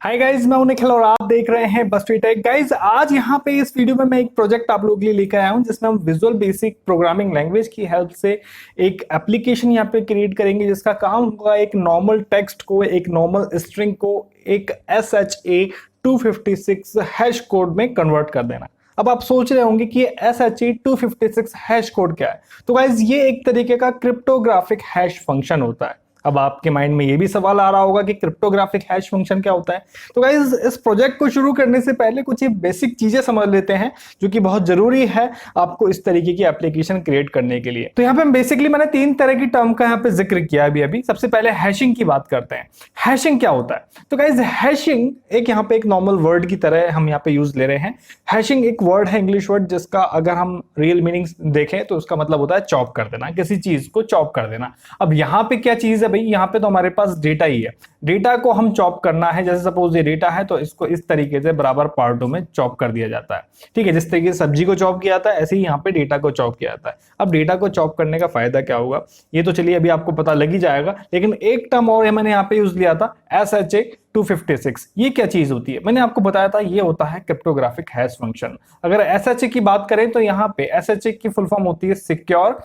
Hi guys, मैं हूं निखिल और आप देख रहे हैं बस्टी टेक। गाइज आज यहाँ पे इस वीडियो में मैं एक प्रोजेक्ट आप लोगों के लिए लेकर आया हूं जिसमें हम विजुअल बेसिक प्रोग्रामिंग लैंग्वेज की हेल्प से एक एप्लीकेशन यहाँ पे क्रिएट करेंगे जिसका काम होगा एक नॉर्मल टेक्स्ट को, एक नॉर्मल स्ट्रिंग को एक SHA-256 हैश कोड में कन्वर्ट कर देना। अब आप सोच रहे होंगे कि ये SHA-256 हैश कोड क्या है। तो गाइज ये एक तरीके का क्रिप्टोग्राफिक हैश फंक्शन होता है। अब आपके माइंड में ये भी सवाल आ रहा होगा कि क्रिप्टोग्राफिक हैश फंक्शन क्या होता है। तो गाइस इस प्रोजेक्ट को शुरू करने से पहले कुछ ये बेसिक चीजें समझ लेते हैं जो कि बहुत जरूरी है आपको इस तरीके की एप्लीकेशन क्रिएट करने के लिए। तो यहाँ पे बेसिकली मैंने तीन तरह की टर्म का यहाँ पे जिक्र किया अभी। सबसे पहले हैशिंग की बात करते हैं। हैशिंग क्या होता है? तो गाइस हैशिंग एक यहाँ पे एक नॉर्मल वर्ड की तरह हम यहाँ पे यूज ले रहे हैं। हैशिंग एक वर्ड है, इंग्लिश वर्ड, जिसका अगर हम रियल मीनिंग देखें तो उसका मतलब होता है चॉप कर देना, किसी चीज को चॉप कर देना। अब यहाँ पे क्या चीज है भाई? यहाँ पे तो हमारे पास डेटा ही है, डेटा को हम चॉप करना है। जैसे सपोज ये डेटा है तो इसको इस तरीके से बराबर पार्टों में चॉप कर दिया जाता है। ठीक है, जिस तरीके से सब्जी को चॉप किया जाता है ऐसे ही यहाँ पे डेटा को चॉप किया जाता है। अब डेटा को चॉप करने का फायदा क्या होगा ये तो चलिए अभी आपको पता लग ही जाएगा, लेकिन एक टर्म और मैंने यहाँ पे यूज लिया था SHA-256। ये क्या चीज होती है? मैंने आपको बताया था ये होता है क्रिप्टोग्राफिक हैश फंक्शन। अगर SHA की बात करें तो यहाँ पे SHA की फुल फॉर्म होती है सिक्योर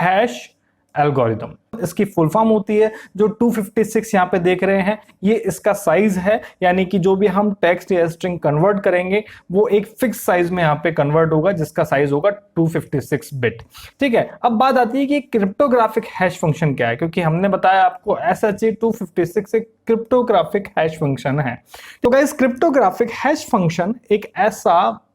हैश एल्गोरिथम। इसकी फुल फॉर्म होती है जो 256 यहाँ पे देख रहे हैं, ये इसका साइज है, यानी कि जो भी हम टेक्स्ट या स्ट्रिंग कन्वर्ट करेंगे वो एक फिक्स साइज में यहाँ पे कन्वर्ट होगा जिसका साइज होगा 256 बिट। ठीक है, अब बात आती है कि क्रिप्टोग्राफिक हैश फंक्शन क्या है, क्योंकि हमने बताया आपको SHA-256 एक क्रिप्टोग्राफिक हैश फंक्शन है। तो गाइस क्रिप्टोग्राफिक हैश फंक्शन एक ऐसा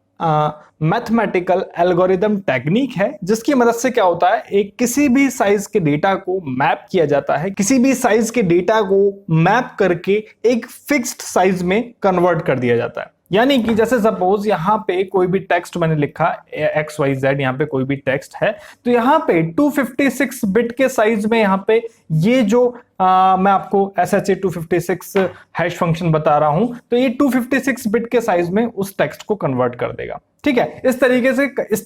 मैथमेटिकल एल्गोरिदम टेक्निक है जिसकी मदद से क्या होता है, एक किसी भी साइज के डेटा को मैप किया जाता है, किसी भी साइज के डेटा को मैप करके एक फिक्स्ड साइज में कन्वर्ट कर दिया जाता है। यानी कि जैसे सपोज यहाँ पे कोई भी टेक्स्ट मैंने लिखा XYZ, यहाँ पे कोई भी टेक्स्ट है तो यहाँ पे 256 बिट के साइज में यहाँ पे ये जो मैं आपको SHA-256 हैश फंक्शन बता रहा हूं तो ये 256 बिट के साइज में उस टेक्स्ट को कन्वर्ट कर देगा। ठीक है, इस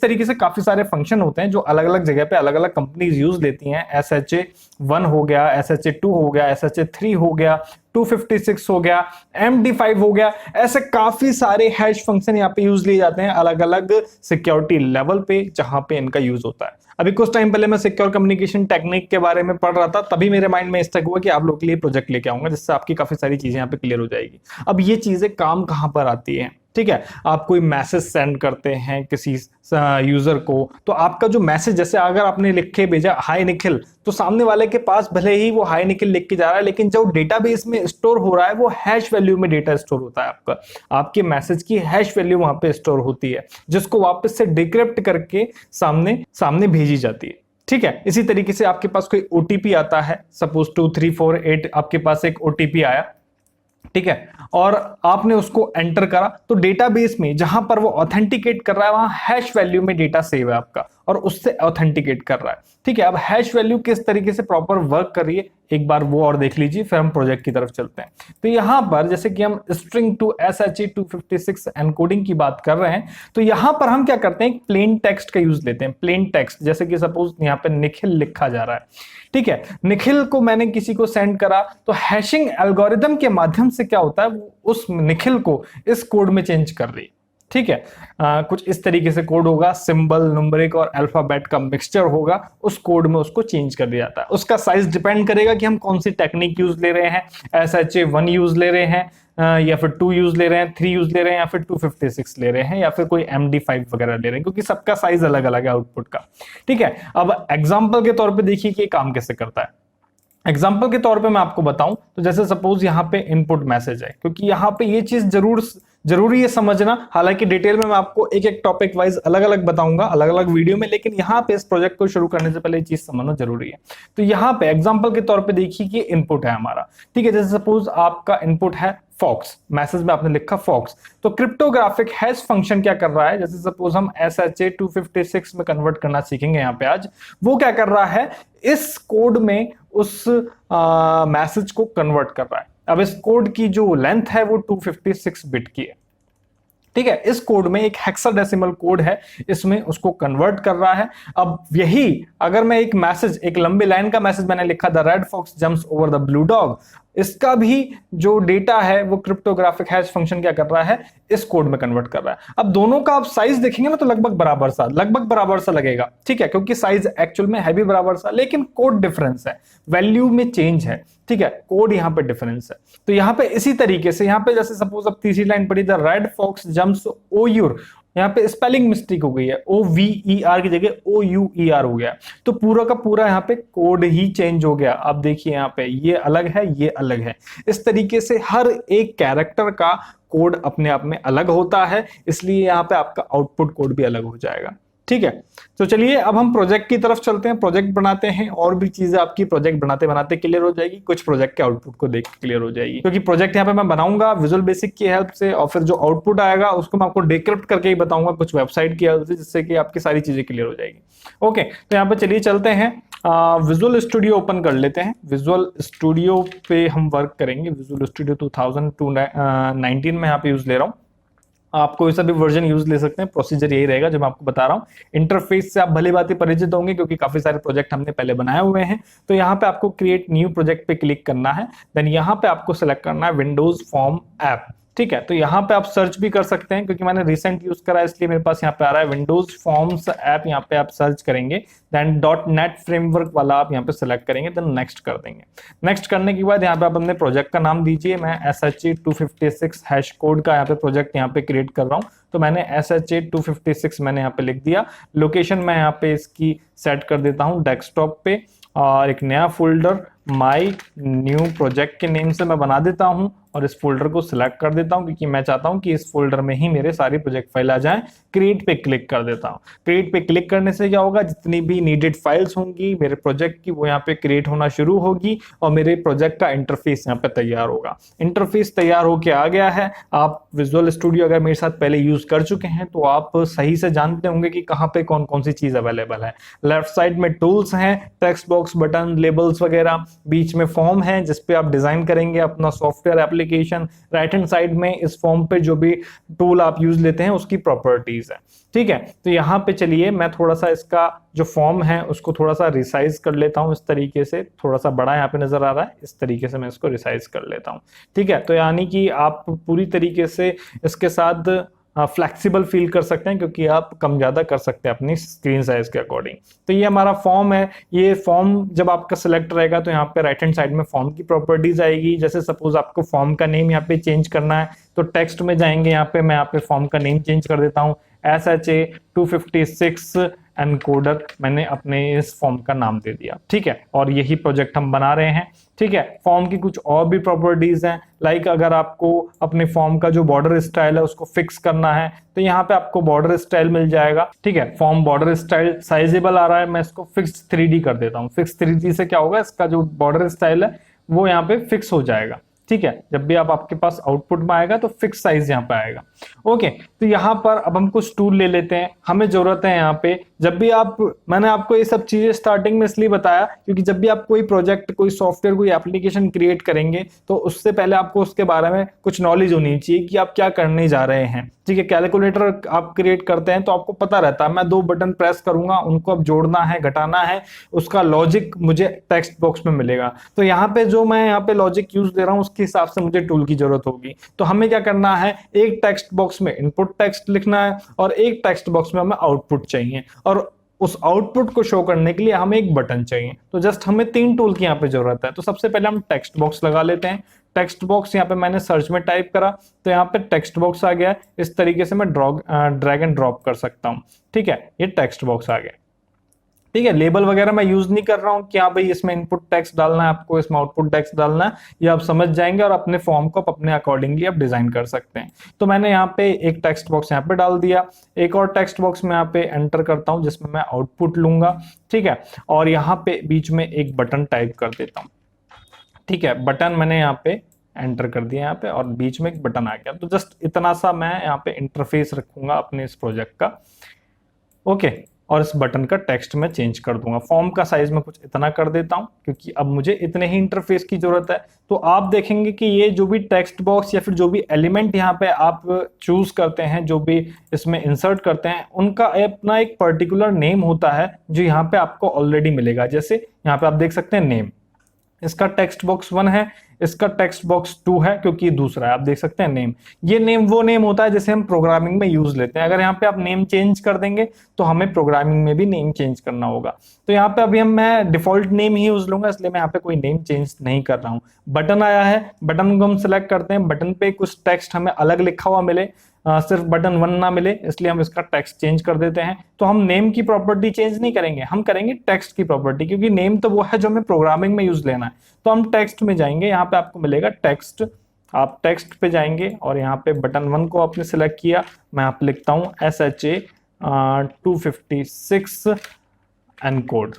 तरीके से काफी सारे फंक्शन होते हैं जो अलग अलग जगह पे अलग अलग कंपनीज यूज लेती हैं। SHA-1 हो गया, SHA-2 हो गया, SHA-3 हो गया, 256 हो गया, MD5 हो गया, ऐसे काफी सारे हैश फंक्शन यहाँ पे यूज लिए जाते हैं अलग अलग सिक्योरिटी लेवल पे जहां पे इनका यूज होता है। अभी कुछ टाइम पहले मैं सिक्योर कम्युनिकेशन टेक्निक के बारे में पढ़ रहा था, तभी मेरे माइंड में इस तक हुआ कि आप लोग के लिए प्रोजेक्ट लेके आऊंगा जिससे आपकी काफी सारी चीजें यहाँ पे क्लियर हो जाएगी। अब ये चीजें काम कहां पर आती है? ठीक है, आप कोई मैसेज सेंड करते हैं किसी यूजर को तो आपका जो मैसेज, जैसे अगर आपने लिख के भेजा हाय निखिल, तो सामने वाले के पास भले ही वो हाय निखिल लिख के जा रहा है लेकिन जो डेटाबेस में स्टोर हो रहा है वो हैश वैल्यू में डेटा स्टोर होता है। आपका आपके मैसेज की हैश वैल्यू वहां पे स्टोर होती है जिसको वापस से डिक्रिप्ट करके सामने भेजी जाती है। ठीक है, इसी तरीके से आपके पास कोई ओटीपी आता है, सपोज 2348 आपके पास एक ओटीपी आया, ठीक है, और आपने उसको एंटर करा तो डेटाबेस में जहां पर वो ऑथेंटिकेट कर रहा है वहां हैश वैल्यू में डेटा सेव है आपका और उससे ऑथेंटिकेट कर रहा है। ठीक है, अब हैश वैल्यू किस तरीके से प्रॉपर वर्क कर रही है एक बार वो और देख लीजिए, फिर हम प्रोजेक्ट की तरफ चलते हैं। तो यहां पर जैसे कि हम स्ट्रिंग टू SHA-256 एनकोडिंग की बात कर रहे हैं तो यहां पर हम क्या करते हैं, प्लेन टेक्स्ट का यूज लेते हैं। प्लेन टेक्स्ट जैसे कि सपोज यहां पे निखिल लिखा जा रहा है, ठीक है, निखिल को मैंने किसी को सेंड करा तो हैशिंग एल्गोरिदम के माध्यम से क्या होता है, वो उस निखिल को इस कोड में चेंज कर रही है। ठीक है, कुछ इस तरीके से कोड होगा, सिंबल, न्यूमेरिक और अल्फाबेट का मिक्सचर होगा, उस कोड में उसको चेंज कर दिया जाता है। उसका साइज डिपेंड करेगा कि हम कौन सी टेक्निक यूज ले रहे हैं, SHA-1 यूज ले रहे हैं या फिर 2 यूज ले रहे हैं, 3 यूज ले रहे हैं या फिर 256 ले रहे हैं या फिर कोई MD5 वगैरह ले रहे हैं, क्योंकि सबका साइज अलग अलग है आउटपुट का। ठीक है, अब एग्जाम्पल के तौर पर देखिए कि काम कैसे करता है। एग्जाम्पल के तौर पे मैं आपको बताऊं तो जैसे सपोज यहाँ पे इनपुट मैसेज है, क्योंकि यहाँ पे ये चीज जरूरी है समझना, हालांकि डिटेल में मैं आपको एक एक टॉपिक वाइज अलग अलग बताऊंगा अलग अलग वीडियो में, लेकिन यहाँ पे इस प्रोजेक्ट को शुरू करने से पहले ये चीज समझना जरूरी है। तो यहाँ पे एग्जाम्पल के तौर पे देखिए कि इनपुट है हमारा। ठीक है, जैसे सपोज आपका इनपुट है फॉक्स, मैसेज में आपने लिखा फॉक्स, तो क्रिप्टोग्राफिक हैश फंक्शन क्या कर रहा है, जैसे सपोज हम SHA-256 में कन्वर्ट करना सीखेंगे यहाँ पे आज, वो क्या कर रहा है, इस कोड में उस मैसेज को कन्वर्ट कर रहा है। अब इस कोड की जो लेंथ है वो 256 बिट की है। ठीक है, इस कोड में एक हेक्साडेसिमल कोड है, इसमें उसको कन्वर्ट कर रहा है। अब यही अगर मैं एक मैसेज, एक लंबी लाइन का मैसेज मैंने लिखा, the red fox jumps over the blue dog, इसका भी जो डेटा है वो क्रिप्टोग्राफिक हैश फंक्शन क्या कर रहा है, इस कोड में कन्वर्ट कर रहा है। अब दोनों का आप साइज देखेंगे ना तो लगभग बराबर सा लगेगा, ठीक है, क्योंकि साइज एक्चुअल में है भी बराबर सा, लेकिन कोड डिफरेंस है, वैल्यू में चेंज है, ठीक है, कोड यहां पे डिफरेंस है। तो यहां पे इसी तरीके से, यहां पे जैसे सपोज अब तीसरी लाइन पढ़ी, द रेड फॉक्स जंप्स ओयूर, यहाँ पे स्पेलिंग मिस्टेक हो गई है, OVER की जगह OUER हो गया, तो पूरा का पूरा यहाँ पे कोड ही चेंज हो गया। अब देखिए यहाँ पे ये अलग है, ये अलग है, इस तरीके से हर एक कैरेक्टर का कोड अपने आप में अलग होता है, इसलिए यहाँ पे आपका आउटपुट कोड भी अलग हो जाएगा, ठीक है। तो चलिए अब हम प्रोजेक्ट की तरफ चलते हैं, प्रोजेक्ट बनाते हैं, और भी चीजें आपकी प्रोजेक्ट बनाते बनाते क्लियर हो जाएगी, कुछ प्रोजेक्ट के आउटपुट को देख के क्लियर हो जाएगी, क्योंकि प्रोजेक्ट यहाँ पे मैं बनाऊंगा विजुअल बेसिक की हेल्प से, और फिर जो आउटपुट आएगा उसको मैं आपको डिक्रिप्ट करके ही बताऊंगा कुछ वेबसाइट की हेल्प से, जिससे कि आपकी सारी चीजें क्लियर हो जाएगी। ओके, तो यहाँ पे चलिए चलते हैं, विजुअल स्टूडियो ओपन कर लेते हैं, विजुअल स्टूडियो पे हम वर्क करेंगे, विजुअल स्टूडियो 2019 में यहाँ पे यूज ले रहा हूँ, आप कोई सा भी वर्जन यूज ले सकते हैं, प्रोसीजर यही रहेगा जो मैं आपको बता रहा हूँ। इंटरफेस से आप भली बात परिचित होंगे क्योंकि काफी सारे प्रोजेक्ट हमने पहले बनाए हुए हैं। तो यहाँ पे आपको क्रिएट न्यू प्रोजेक्ट पे क्लिक करना है, देन यहाँ पे आपको सेलेक्ट करना है विंडोज फॉर्म ऐप, ठीक है। तो यहाँ पे आप सर्च भी कर सकते हैं, क्योंकि मैंने रिसेंट यूज करा है इसलिए मेरे पास यहाँ पे आ रहा है विंडोज फॉर्म्स ऐप, यहाँ पे आप सर्च करेंगे, देन .NET फ्रेमवर्क वाला आप यहाँ पे सेलेक्ट करेंगे, देन नेक्स्ट कर देंगे। नेक्स्ट करने के बाद यहाँ पे आप अपने प्रोजेक्ट का नाम दीजिए, मैं SHA-256 हैश कोड का यहाँ पे प्रोजेक्ट यहाँ पे क्रिएट कर रहा हूँ, तो मैंने SHA-256 मैंने यहाँ पे लिख दिया। लोकेशन मैं यहाँ पे इसकी सेट कर देता हूँ डेस्कटॉप पे, और एक नया फोल्डर माई न्यू प्रोजेक्ट के नेम से मैं बना देता हूं, और इस फोल्डर को सिलेक्ट कर देता हूं, क्योंकि मैं चाहता हूं कि इस फोल्डर में ही मेरे सारी प्रोजेक्ट फाइल आ जाएं। क्रिएट पे क्लिक कर देता हूं। क्रिएट पे क्लिक करने से क्या होगा, जितनी भी नीडेड फाइल्स होंगी मेरे प्रोजेक्ट की वो यहाँ पे क्रिएट होना शुरू होगी, और मेरे प्रोजेक्ट का इंटरफेस यहाँ पे तैयार होगा। इंटरफेस तैयार होके आ गया है। आप विजुअल स्टूडियो अगर मेरे साथ पहले यूज कर चुके हैं तो आप सही से जानते होंगे कि कहाँ पे कौन कौन सी चीज अवेलेबल है। लेफ्ट साइड में टूल्स हैं, टेक्स्ट बॉक्स, बटन, लेबल्स वगैरह, बीच में फॉर्म है जिसपे आप डिजाइन करेंगे अपना software application, right hand side में इस फॉर्म पे जो भी टूल आप यूज लेते हैं उसकी प्रॉपर्टीज है, ठीक है। तो यहाँ पे चलिए मैं थोड़ा सा इसका जो फॉर्म है उसको थोड़ा सा रिसाइज कर लेता हूँ, इस तरीके से, थोड़ा सा बड़ा यहाँ पे नजर आ रहा है, इस तरीके से मैं इसको रिसाइज कर लेता हूँ, ठीक है। तो यानी कि आप पूरी तरीके से इसके साथ फ्लेक्सिबल फील कर सकते हैं, क्योंकि आप कम ज्यादा कर सकते हैं अपनी स्क्रीन साइज के अकॉर्डिंग। तो ये हमारा फॉर्म है। ये फॉर्म जब आपका सिलेक्ट रहेगा तो यहाँ पे राइट हैंड साइड में फॉर्म की प्रॉपर्टीज आएगी। जैसे सपोज आपको फॉर्म का नेम यहाँ पे चेंज करना है तो टेक्स्ट में जाएंगे, यहाँ पे मैं यहाँ पे फॉर्म का नेम चेंज कर देता हूँ, SHA-256 एनकोडर मैंने अपने इस फॉर्म का नाम दे दिया, ठीक है। और यही प्रोजेक्ट हम बना रहे हैं, ठीक है। फॉर्म की कुछ और भी प्रॉपर्टीज हैं, लाइक अगर आपको अपने फॉर्म का जो बॉर्डर स्टाइल है उसको फिक्स करना है तो यहाँ पे आपको बॉर्डर स्टाइल मिल जाएगा, ठीक है। फॉर्म बॉर्डर स्टाइल साइजेबल आ रहा है, मैं इसको फिक्स 3D कर देता हूँ। फिक्स 3D से क्या होगा, इसका जो बॉर्डर स्टाइल है वो यहाँ पे फिक्स हो जाएगा, ठीक है। जब भी आप आपके पास आउटपुट में आएगा तो फिक्स साइज यहाँ पे आएगा। ओके, तो यहाँ पर अब हम कुछ टूल ले लेते हैं, हमें जरूरत है यहाँ पे, जब भी आप, मैंने आपको ये सब चीजें स्टार्टिंग में इसलिए बताया क्योंकि जब भी आप कोई प्रोजेक्ट, कोई सॉफ्टवेयर, कोई एप्लीकेशन क्रिएट करेंगे तो उससे पहले आपको उसके बारे में कुछ नॉलेज होनी चाहिए कि आप क्या करने जा रहे हैं, ठीक है। कैलकुलेटर आप क्रिएट करते हैं तो आपको पता रहता है मैं 2 बटन प्रेस करूंगा, उनको अब जोड़ना है, घटाना है, उसका लॉजिक मुझे टेक्स्ट बॉक्स में मिलेगा। तो यहाँ पे जो मैं यहाँ पे लॉजिक यूज दे रहा हूँ उसके हिसाब से मुझे टूल की जरूरत होगी। तो हमें क्या करना है, एक टेक्स्ट बॉक्स में इनपुट टेक्स्ट लिखना है और एक टेक्स्ट बॉक्स में हमें आउटपुट चाहिए, और उस आउटपुट को शो करने के लिए हमें एक बटन चाहिए। तो जस्ट हमें 3 टूल की यहाँ पे जरूरत है। तो सबसे पहले हम टेक्स्ट बॉक्स लगा लेते हैं। टेक्स्ट बॉक्स यहाँ पे मैंने सर्च में टाइप करा तो यहाँ पे टेक्स्ट बॉक्स आ गया। इस तरीके से मैं ड्रैग एंड ड्रॉप कर सकता हूँ, ठीक है। ये टेक्स्ट बॉक्स आ गया, ठीक है। लेबल वगैरह मैं यूज नहीं कर रहा हूँ कि हाँ भाई इसमें इनपुट टेक्स्ट डालना है आपको, इसमें आउटपुट टेक्स्ट डालना है, ये आप समझ जाएंगे और अपने फॉर्म को अपने अकॉर्डिंगली आप डिजाइन कर सकते हैं। तो मैंने यहाँ पे एक टेक्स्ट बॉक्स यहाँ पे डाल दिया, एक और टेक्स्ट बॉक्स में यहाँ पे एंटर करता हूँ जिसमें मैं आउटपुट लूंगा, ठीक है। और यहाँ पे बीच में एक बटन टाइप कर देता हूँ, ठीक है। बटन मैंने यहाँ पे एंटर कर दिया यहाँ पे और बीच में एक बटन आ गया। तो जस्ट इतना सा मैं यहाँ पे इंटरफेस रखूंगा अपने इस प्रोजेक्ट का, ओके। और इस बटन का टेक्स्ट में चेंज कर दूंगा। फॉर्म का साइज में कुछ इतना कर देता हूं क्योंकि अब मुझे इतने ही इंटरफेस की जरूरत है। तो आप देखेंगे कि ये जो भी टेक्स्ट बॉक्स या फिर जो भी एलिमेंट यहाँ पे आप चूज करते हैं, जो भी इसमें इंसर्ट करते हैं, उनका अपना एक पर्टिकुलर नेम होता है जो यहाँ पे आपको ऑलरेडी मिलेगा। जैसे यहाँ पे आप देख सकते हैं नेम, इसका टेक्स्ट बॉक्स 1 है, इसका टेक्स्ट बॉक्स 2 है क्योंकि दूसरा है, आप देख सकते हैं नेम। ये नेम वो नेम होता है जिसे हम प्रोग्रामिंग में यूज लेते हैं। अगर यहाँ पे आप नेम चेंज कर देंगे तो हमें प्रोग्रामिंग में भी नेम चेंज करना होगा। तो यहाँ पे अभी मैं डिफॉल्ट नेम ही यूज लूंगा, इसलिए मैं यहाँ पे कोई नेम चेंज नहीं कर रहा हूँ। बटन आया है, बटन को हम सिलेक्ट करते हैं, बटन पे कुछ टेक्स्ट हमें अलग लिखा हुआ मिले, सिर्फ बटन 1 ना मिले, इसलिए हम इसका टेक्स्ट चेंज कर देते हैं। तो हम नेम की प्रॉपर्टी चेंज नहीं करेंगे, हम करेंगे टेक्स्ट की प्रॉपर्टी, क्योंकि नेम तो वो है जो हमें प्रोग्रामिंग में यूज लेना है। तो हम टेक्स्ट में जाएंगे, यहाँ पे आपको मिलेगा टेक्स्ट, आप टेक्स्ट पे जाएंगे और यहाँ पे बटन 1 को आपने सिलेक्ट किया, मैं यहाँ पे लिखता हूँ SHA 256 एनकोड।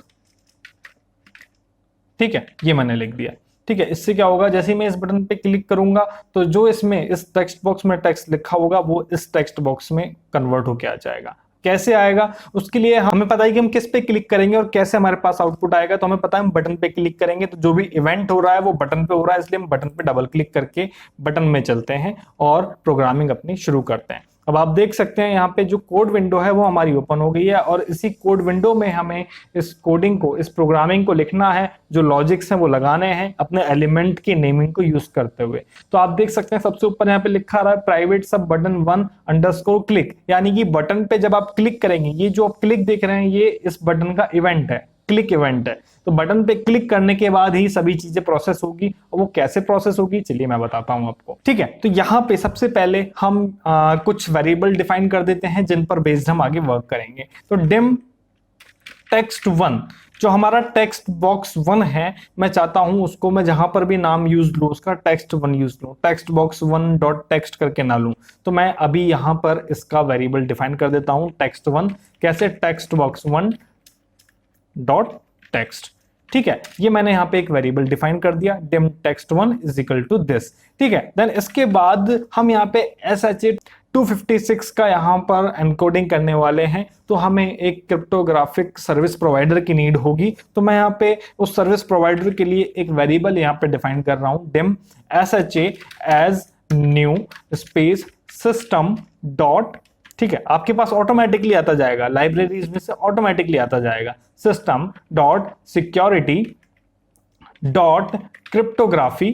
ठीक है, ये मैंने लिख दिया। ठीक है, इससे क्या होगा, जैसे ही मैं इस बटन पे क्लिक करूंगा तो जो इसमें इस टेक्स्ट बॉक्स में टेक्स्ट लिखा होगा वो इस टेक्स्ट बॉक्स में कन्वर्ट होके आ जाएगा। कैसे आएगा, उसके लिए हमें पता है कि हम किस पे क्लिक करेंगे और कैसे हमारे पास आउटपुट आएगा। तो हमें पता है हम बटन पे क्लिक करेंगे तो जो भी इवेंट हो रहा है वो बटन पे हो रहा है, इसलिए हम बटन पे डबल क्लिक करके बटन में चलते हैं और प्रोग्रामिंग अपनी शुरू करते हैं। अब आप देख सकते हैं यहाँ पे जो कोड विंडो है वो हमारी ओपन हो गई है और इसी कोड विंडो में हमें इस कोडिंग को, इस प्रोग्रामिंग को लिखना है, जो लॉजिक्स हैं वो लगाने हैं अपने एलिमेंट की नेमिंग को यूज करते हुए। तो आप देख सकते हैं सबसे ऊपर यहाँ पे लिखा रहा है प्राइवेट सब बटन 1 अंडरस्कोर क्लिक, यानी कि बटन पे जब आप क्लिक करेंगे, ये जो आप क्लिक देख रहे हैं ये इस बटन का इवेंट है, क्लिक इवेंट है। तो बटन पे क्लिक करने के बाद ही सभी चीजें प्रोसेस होगी, और वो कैसे प्रोसेस होगी चलिए मैं बताता हूं आपको। ठीक है, तो यहाँ पे सबसे पहले हम कुछ वेरिएबल डिफाइन कर देते हैं जिन पर बेस्ड हम आगे वर्क करेंगे। तो डिम टेक्स्ट 1, जो हमारा टेक्स्ट बॉक्स 1 है, मैं चाहता हूं उसको मैं जहां पर भी नाम यूज लूं उसका टेक्स्ट 1 यूज लूं, टेक्स्ट बॉक्स 1 डॉट टेक्स्ट करके ना लूं। तो मैं अभी यहां पर इसका वेरिएबल डिफाइन कर देता हूं टेक्स्ट 1। कैसे, टेक्स्ट बॉक्स 1 डॉट टेक्स्ट। ठीक है, ये मैंने यहाँ पे एक वेरिएबल डिफाइन कर दिया, dim text1 is equal to this. ठीक है, देन इसके बाद हम यहाँ पे SHA 256 का यहाँ पर एनकोडिंग करने वाले हैं। तो हमें एक क्रिप्टोग्राफिक सर्विस प्रोवाइडर की नीड होगी। तो मैं यहाँ पे उस सर्विस प्रोवाइडर के लिए एक वेरिएबल यहाँ पे डिफाइन कर रहा हूँ, dim SHA as new space system dot. ठीक है, आपके पास ऑटोमेटिकली आता जाएगा, लाइब्रेरीज में से ऑटोमेटिकली आता जाएगा, system dot security dot cryptography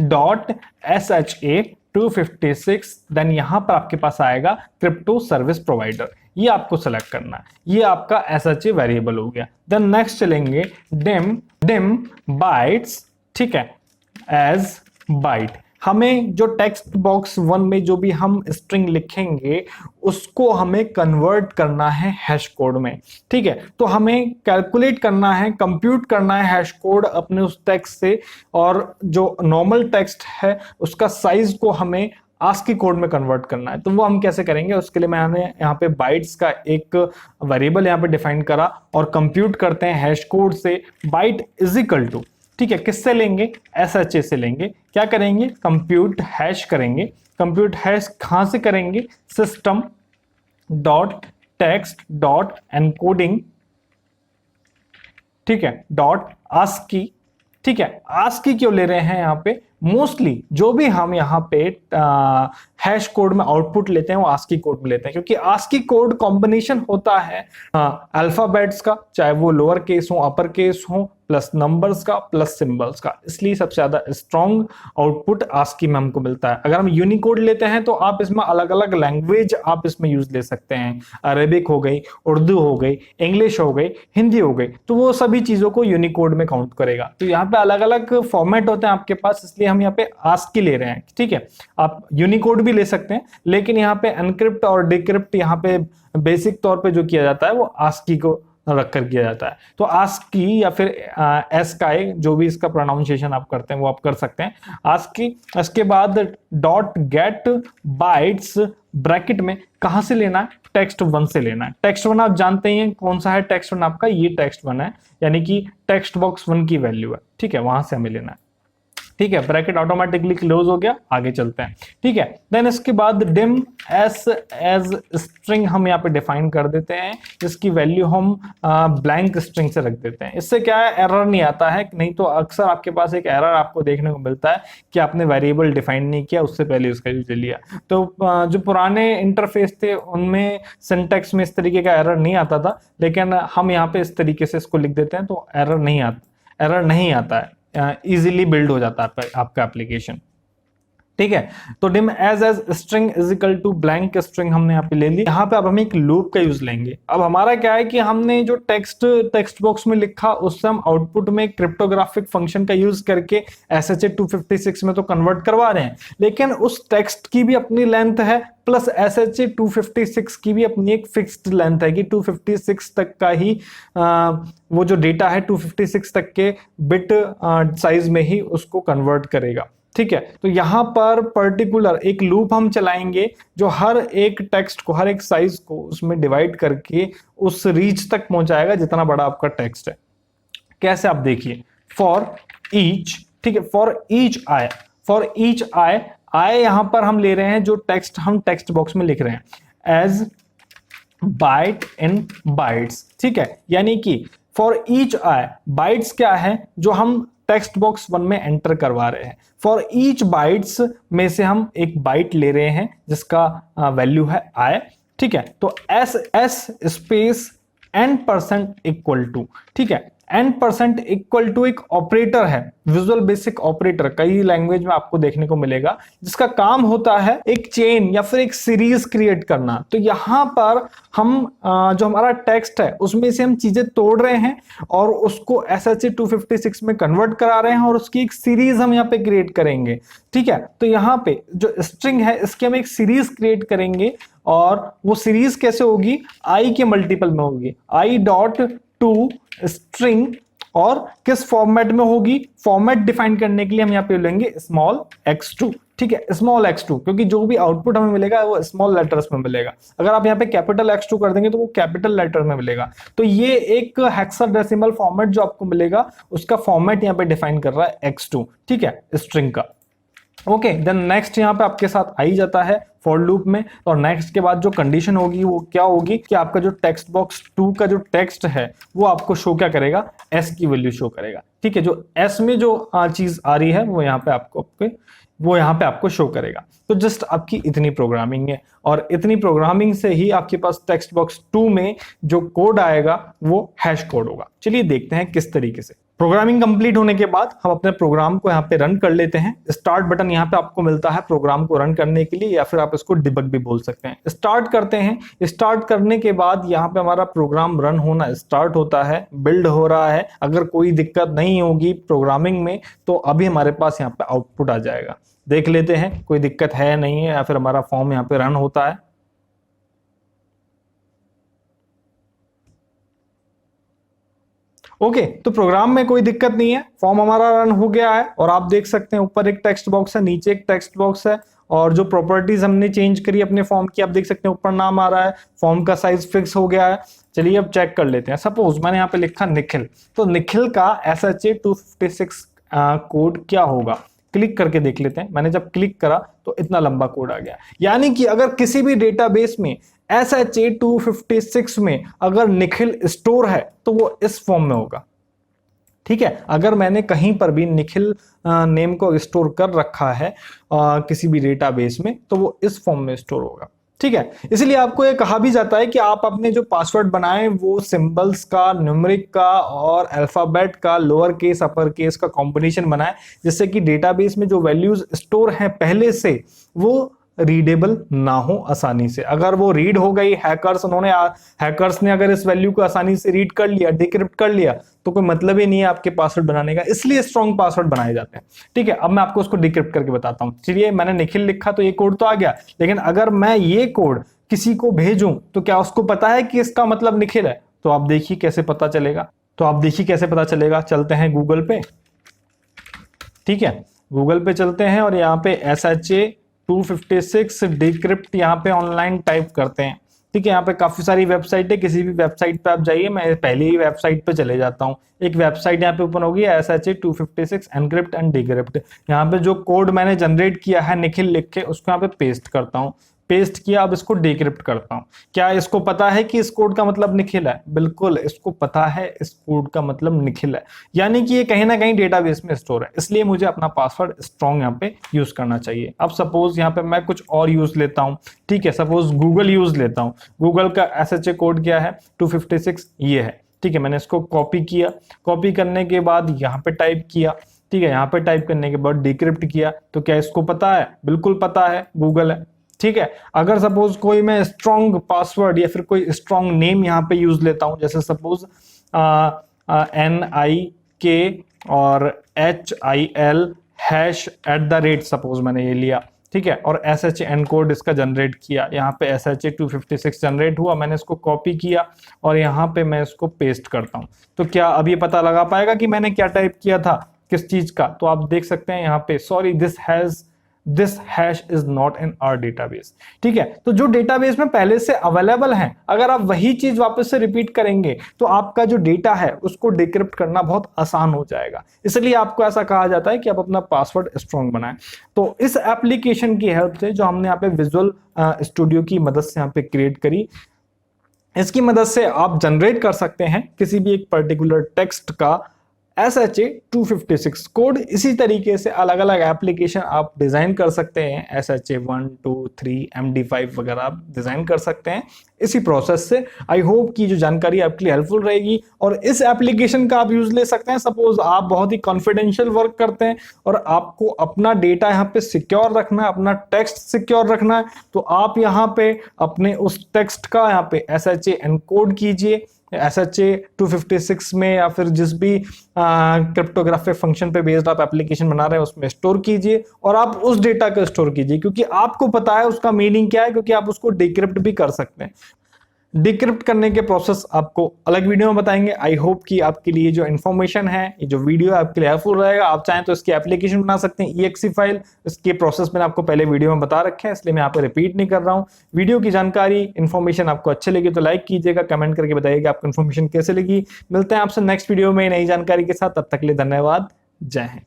dot SHA 256। Then यहां पर आपके पास आएगा क्रिप्टो सर्विस प्रोवाइडर, ये आपको सेलेक्ट करना है, ये आपका SHA वेरिएबल हो गया। देन नेक्स्ट चलेंगे डिम बाइट्स, ठीक है, एज बाइट। हमें जो टेक्स्ट बॉक्स 1 में जो भी हम स्ट्रिंग लिखेंगे उसको हमें कन्वर्ट करना है हैश कोड में। ठीक है, तो हमें कैलकुलेट करना है, कंप्यूट करना है हैश कोड अपने उस टेक्स्ट से, और जो नॉर्मल टेक्स्ट है उसका साइज को हमें ASCII कोड में कन्वर्ट करना है। तो वो हम कैसे करेंगे, उसके लिए मैंने यहाँ पे बाइट्स का एक वेरिएबल यहाँ पे डिफाइन करा और कंप्यूट करते हैं हैश कोड से। बाइट इज इक्वल टू, ठीक है, किससे लेंगे, SHA से लेंगे। क्या करेंगे, कंप्यूट हैश करेंगे। कंप्यूट हैश कहां से करेंगे, system dot text dot encoding, ठीक है, डॉट ASCII। ठीक है, ASCII क्यों ले रहे हैं यहाँ पे, मोस्टली जो भी हम यहाँ पे हैश कोड में आउटपुट लेते हैं वो ASCII कोड में लेते हैं, क्योंकि ASCII कोड कॉम्बिनेशन होता है अल्फाबेट्स का, चाहे वो लोअर केस हो अपर केस हो, प्लस नंबर्स का प्लस सिंबल्स का, इसलिए सबसे ज्यादा स्ट्रॉन्ग आउटपुट ASCII में हमको मिलता है। अगर हम यूनिकोड लेते हैं तो आप इसमें अलग अलग लैंग्वेज आप इसमें यूज ले सकते हैं, अरेबिक हो गई, उर्दू हो गई, इंग्लिश हो गई, हिंदी हो गई, तो वो सभी चीजों को यूनिकोड में काउंट करेगा। तो यहाँ पे अलग अलग फॉर्मेट होते हैं आपके पास, इसलिए हम यहाँ पे ASCII ले रहे हैं। ठीक है, आप यूनिकोड भी ले सकते हैं, लेकिन यहाँ पे एनक्रिप्ट और डिक्रिप्ट यहाँ पे बेसिक तौर पे जो किया जाता है वो ASCII को रख कर किया जाता है। तो ASCII या फिर ASCII, जो भी इसका प्रोनाउंसिएशन आप करते हैं वो आप कर सकते हैं, ASCII। इसके बाद डॉट गेट बाइट्स ब्रैकेट में कहां से लेना है, टेक्स्ट 1 से लेना है। टेक्स्ट 1 आप जानते ही हैं कौन सा है, टेक्स्ट 1 आपका ये टेक्स्ट 1 है, यानी कि टेक्स्ट बॉक्स 1 की वैल्यू है। ठीक है, वहां से हमें लेना है। ठीक है, ब्रैकेट ऑटोमेटिकली क्लोज हो गया, आगे चलते हैं। ठीक है, देन इसके बाद डिम एस एज स्ट्रिंग हम यहाँ पे डिफाइन कर देते हैं, जिसकी वैल्यू हम ब्लैंक स्ट्रिंग से रख देते हैं। इससे क्या है, एरर नहीं आता है, नहीं तो अक्सर आपके पास एक एरर आपको देखने को मिलता है कि आपने वेरिएबल डिफाइन नहीं किया, उससे पहले उसका यूज लिया। तो जो पुराने इंटरफेस थे उनमें सिंटैक्स में इस तरीके का एरर नहीं आता था, लेकिन हम यहाँ पे इस तरीके से इसको लिख देते हैं तो एरर नहीं आता है। इजीली बिल्ड हो जाता है आपका एप्लीकेशन। ठीक है, तो dim as string is equal to blank string हमने यहाँ पे ले ली। यहाँ पे अब हम एक लूप का यूज लेंगे। अब हमारा क्या है कि हमने जो टेक्स्ट बॉक्स में लिखा उससे हम आउटपुट में क्रिप्टोग्राफिक फंक्शन का यूज करके SHA 256 में तो कन्वर्ट करवा रहे हैं, लेकिन उस टेक्स्ट की भी अपनी लेंथ है प्लस SHA 256 की भी अपनी एक फिक्स्ड लेंथ है कि 256 तक का ही वो जो डेटा है 256 तक के बिट साइज में ही उसको कन्वर्ट करेगा। ठीक है, तो यहां पर पर्टिकुलर एक लूप हम चलाएंगे जो हर एक टेक्स्ट को, हर एक साइज को उसमें डिवाइड करके उस रीच तक पहुंचाएगा जितना बड़ा आपका टेक्स्ट है। कैसे, आप देखिए, फॉर ईच, ठीक है, फॉर ईच आई यहां पर हम ले रहे हैं जो टेक्स्ट हम टेक्स्ट बॉक्स में लिख रहे हैं एज बाइट इन बाइट्स। ठीक है, यानी कि फॉर ईच आई, बाइट्स क्या है जो हम टेक्स्ट बॉक्स 1 में एंटर करवा रहे हैं। फॉर ईच बाइट्स में से हम एक बाइट ले रहे हैं जिसका वैल्यू है आई। ठीक है, तो S space n% equal to, ठीक है, n% इक्वल टू एक ऑपरेटर है, विजुअल बेसिक ऑपरेटर, कई लैंग्वेज में आपको देखने को मिलेगा, जिसका काम होता है एक चेन या फिर एक सीरीज क्रिएट करना। तो यहां पर हम जो हमारा टेक्स्ट है उसमें से हम चीजें तोड़ रहे हैं और उसको SHA 256 में कन्वर्ट करा रहे हैं और उसकी एक सीरीज हम यहाँ पे क्रिएट करेंगे। ठीक है, तो यहाँ पे जो स्ट्रिंग है इसकी हम एक सीरीज क्रिएट करेंगे और वो सीरीज कैसे होगी, आई के मल्टीपल में होगी, आई डॉट टू स्ट्रिंग, और किस फॉर्मेट में होगी, फॉर्मेट डिफाइन करने के लिए हम यहाँ पे लेंगे स्मॉल x2। ठीक है, स्मॉल x2, क्योंकि जो भी आउटपुट हमें मिलेगा वो स्मॉल लेटर्स में मिलेगा। अगर आप यहाँ पे कैपिटल X2 कर देंगे तो वो कैपिटल लेटर में मिलेगा। तो ये एक हेक्साडेसिमल फॉर्मेट जो आपको मिलेगा उसका फॉर्मेट यहाँ पे डिफाइन कर रहा है x2। ठीक है, स्ट्रिंग का। ओके, देन नेक्स्ट यहाँ पे आपके साथ आ ही जाता है फॉर लूप में, और नेक्स्ट के बाद जो कंडीशन होगी वो क्या होगी कि आपका जो टेक्स्ट बॉक्स 2 का जो टेक्स्ट है वो आपको शो क्या करेगा, s की वैल्यू शो करेगा। ठीक है, जो s में जो चीज आ रही है वो यहाँ पे आपको शो करेगा। तो जस्ट आपकी इतनी प्रोग्रामिंग है, और इतनी प्रोग्रामिंग से ही आपके पास टेक्स्ट बॉक्स 2 में जो कोड आएगा वो हैश कोड होगा। चलिए देखते हैं किस तरीके से। प्रोग्रामिंग कंप्लीट होने के बाद हम अपने प्रोग्राम को यहाँ पे रन कर लेते हैं। स्टार्ट बटन यहाँ पे आपको मिलता है प्रोग्राम को रन करने के लिए, या फिर आप इसको डिबग भी बोल सकते हैं। स्टार्ट करते हैं। स्टार्ट करने के बाद यहाँ पे हमारा प्रोग्राम रन होना स्टार्ट होता है, बिल्ड हो रहा है। अगर कोई दिक्कत नहीं होगी प्रोग्रामिंग में तो अभी हमारे पास यहाँ पे आउटपुट आ जाएगा। देख लेते हैं कोई दिक्कत है नहीं है, या फिर हमारा फॉर्म यहाँ पे रन होता है। ओके, तो प्रोग्राम में कोई दिक्कत नहीं है, फॉर्म हमारा रन हो गया है, और आप देख सकते हैं ऊपर एक टेक्स्ट बॉक्स है, नीचे एक टेक्स्ट बॉक्स है, और जो प्रॉपर्टीज हमने चेंज करी अपने फॉर्म की, आप देख सकते हैं ऊपर नाम आ रहा है, फॉर्म का साइज फिक्स हो गया है। चलिए अब चेक कर लेते हैं। सपोज मैंने यहाँ पे लिखा निखिल, तो निखिल का SHA 256 कोड क्या होगा, क्लिक करके देख लेते हैं। मैंने जब क्लिक करा तो इतना लंबा कोड आ गया। यानी कि अगर किसी भी डेटाबेस में SHA 256 में अगर निखिल स्टोर है तो वो इस फॉर्म में होगा। ठीक है, अगर मैंने कहीं पर भी निखिल नेम को स्टोर कर रखा है किसी भी डेटाबेस में तो वो इस फॉर्म में स्टोर होगा। ठीक है, इसलिए आपको ये कहा भी जाता है कि आप अपने जो पासवर्ड बनाएं वो सिंबल्स का, न्यूमेरिक का और अल्फाबेट का लोअर केस अपर केस का कॉम्बिनेशन बनाएं, जिससे कि डेटाबेस में जो वैल्यूज स्टोर हैं पहले से वो रीडेबल ना हो आसानी से। अगर वो रीड हो गई, हैकर्स ने अगर इस वैल्यू को आसानी से रीड कर लिया, डिक्रिप्ट कर लिया, तो कोई मतलब ही नहीं है आपके पासवर्ड बनाने का। इसलिए स्ट्रॉन्ग पासवर्ड बनाए जाते हैं। ठीक है, अब मैं आपको उसको डिक्रिप्ट करके बताता हूं। चलिए, मैंने निखिल लिखा तो ये कोड तो आ गया, लेकिन अगर मैं ये कोड किसी को भेजूं तो क्या उसको पता है कि इसका मतलब निखिल है? तो आप देखिए कैसे पता चलेगा। चलते हैं गूगल पे। ठीक है, गूगल पे चलते हैं और यहाँ पे SHA 256 डिक्रिप्ट यहाँ पे ऑनलाइन टाइप करते हैं। ठीक है, यहाँ पे काफी सारी वेबसाइट है, किसी भी वेबसाइट पे आप जाइए। मैं पहले ही वेबसाइट पे चले जाता हूँ। एक वेबसाइट यहाँ पे ओपन होगी, SHA 256 एनक्रिप्ट एंड डिक्रिप्ट। यहाँ पे जो कोड मैंने जनरेट किया है निखिल लिख के, उसको यहाँ पे पेस्ट करता हूँ। पेस्ट किया, अब इसको डिक्रिप्ट करता हूं। क्या इसको पता है कि इस कोड का मतलब निखिल है? बिल्कुल इसको पता है इस कोड का मतलब निखिल है, यानी कि ये कहीं ना कहीं डेटाबेस में स्टोर है। इसलिए मुझे अपना पासवर्ड स्ट्रॉन्ग यहाँ पे यूज करना चाहिए। अब सपोज यहाँ पे मैं कुछ और यूज लेता हूँ। ठीक है, सपोज गूगल यूज लेता हूँ। गूगल का SHA कोड क्या है? 256 ये है। ठीक है, मैंने इसको कॉपी किया। कॉपी करने के बाद यहाँ पे टाइप किया। ठीक है, यहाँ पे टाइप करने के बाद डिक्रिप्ट किया, तो क्या इसको पता है? बिल्कुल पता है, गूगल है। ठीक है, अगर सपोज कोई मैं स्ट्रॉन्ग पासवर्ड या फिर कोई स्ट्रॉन्ग नेम यहाँ पे यूज लेता हूँ, जैसे सपोज NIK और HIL #, सपोज मैंने ये लिया, ठीक है, और SHA एनकोड इसका जनरेट किया, यहाँ पे SHA 256 जनरेट हुआ, मैंने इसको कॉपी किया और यहाँ पे मैं इसको पेस्ट करता हूँ। तो क्या अब ये पता लगा पाएगा कि मैंने क्या टाइप किया था, किस चीज का? तो आप देख सकते हैं यहाँ पे, sorry this hash is not in our database. ठीक है, तो जो डेटाबेस में पहले से अवेलेबल है, अगर आप वही चीज वापस से रिपीट करेंगे तो आपका जो डेटा है उसको डिक्रिप्ट करना बहुत आसान हो जाएगा। इसलिए आपको ऐसा कहा जाता है कि आप अपना पासवर्ड स्ट्रॉन्ग बनाएं। तो इस एप्लीकेशन की हेल्प से, जो हमने यहाँ पे विजुअल स्टूडियो की मदद से यहाँ पे क्रिएट करी, इसकी मदद से आप जनरेट कर सकते हैं किसी भी एक पर्टिकुलर टेक्स्ट का SHA 256 कोड। इसी तरीके से अलग अलग एप्लीकेशन आप डिजाइन कर सकते हैं, SHA 1, 2, 3, MD5 वगैरह आप डिजाइन कर सकते हैं इसी प्रोसेस से। आई होप कि जो जानकारी आपके लिए हेल्पफुल रहेगी, और इस एप्लीकेशन का आप यूज ले सकते हैं। सपोज आप बहुत ही कॉन्फिडेंशियल वर्क करते हैं और आपको अपना डेटा यहाँ पे सिक्योर रखना है, अपना टेक्स्ट सिक्योर रखना है, तो आप यहाँ पे अपने उस टेक्स्ट का यहाँ पे SHA एनकोड कीजिए, SHA 256 में, या फिर जिस भी क्रिप्टोग्राफिक फंक्शन पे बेस्ड आप एप्लीकेशन बना रहे हैं उसमें स्टोर कीजिए, और आप उस डेटा को स्टोर कीजिए, क्योंकि आपको पता है उसका मीनिंग क्या है, क्योंकि आप उसको डिक्रिप्ट भी कर सकते हैं। डिक्रिप्ट करने के प्रोसेस आपको अलग वीडियो में बताएंगे। आई होप कि आपके लिए जो इन्फॉर्मेशन है, ये जो वीडियो है आपके लिए हेल्पफुल रहेगा। आप चाहें तो इसकी एप्लीकेशन बना सकते हैं, EXE फाइल, इसके प्रोसेस मैंने आपको पहले वीडियो में बता रखे हैं, इसलिए मैं यहाँ पे रिपीट नहीं कर रहा हूँ। वीडियो की जानकारी, इन्फॉर्मेशन आपको अच्छी लगी तो लाइक कीजिएगा, कमेंट करके बताइएगा आपको इन्फॉर्मेशन कैसे लगी। मिलते हैं आपसे नेक्स्ट वीडियो में नई जानकारी के साथ, तब तक के लिए धन्यवाद, जय हिंद।